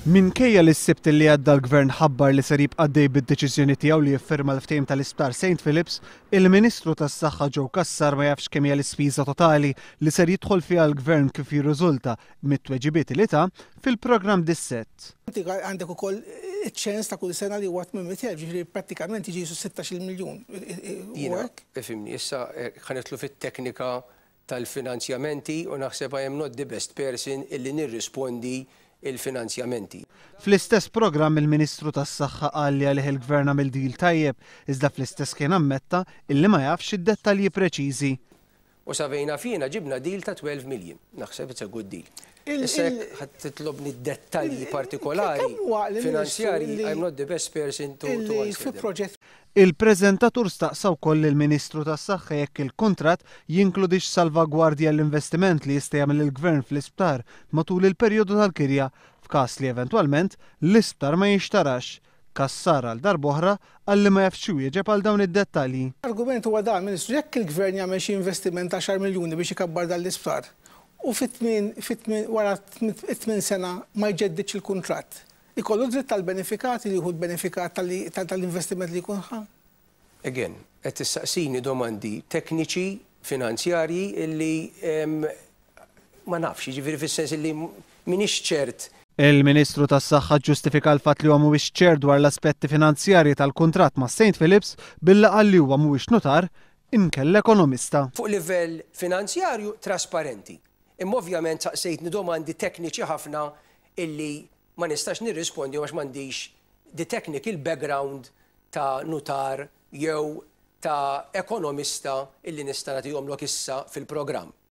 Minkejja li s-sibt li għadda l-Gvern ħabbar li ser jibqa' dej bid-deċiżjoni tiegħu li jiffirma l-ftehim tal-Isptar St. Philips, il-Ministru tas-Saħħa Joe Cassar ma jafx kemm hija l-ispiża totali li ser jidħol fiha l-Gvern kif jirriżulta mit-tweġibiet li ta' fil-programm dis-sett. Għandek ukoll iċ-ċens ta' kull sena li huwa 800,000, ġifieri prattikament jiġi 16 miljun. Jiena ifhimni, issa ħanitlu fit-teknika tal-finanzjamenti u naħseb I am not the best person illi nirrispondi il-finanzjamenti. Fl-istess programm il-Ministru tas-Saħħa qal li għalih il-Gvern għamel deal tajjeb, iżda fl-istess kien ammetta illi ma jafx id-dettalji preċiżi. U savejna fina ġibna deal ta' 12 million. Naħseb it's a good deal. Issa ħadd titlobni dettalji partikolari finanzjarji, I'm not the best person to answer them. Il-preżentatur staqsa wkoll il-Ministru tas-Saħħa jekk il-kuntratt jinkludix salvagwardja l-investiment li jista' jagħmel il-Gvern fl-isptar matul il-perjodu tal-kirja f'każ li eventwalment l-isptar ma jinxtarax. Cassar għal darb'oħra għal li ma jafx xi jieġeb għal dawn id-dettalji. Argument huwa dan, Ministru, jekk il-Gvern jagħmel xi investiment ta' 10 miljuni biex ikabbar dan l-isptar u wara 8 sena ma jġeddiġ il-kuntratt. Ikollu dritt tal-benefikati li jieħu l-benefikat tal-investiment li jkun ħa. Again, qed tistaqsini domandi tekniċi, finanzjarji illi ma nafx, jiġifieri fis-sens illi m'iniex ċert. Il-Ministru tas-Saħħa ġustifika l-fatt li huwa mhuwiex ċert dwar l-aspetti finanzjarji tal-kuntratt ma' St. Philips billi qal li huwa mhuwiex notar inkella ekonomista. Fuq livell finanzjarju trasparenti. Imma ovvjament saqsejtni domandi tekniċi ħafna illi ma nistax nirrispondi għax m'għandix the technical background ta' notar jew ta' ekonomista illi nista' nagħtihomlok issa fil-programm.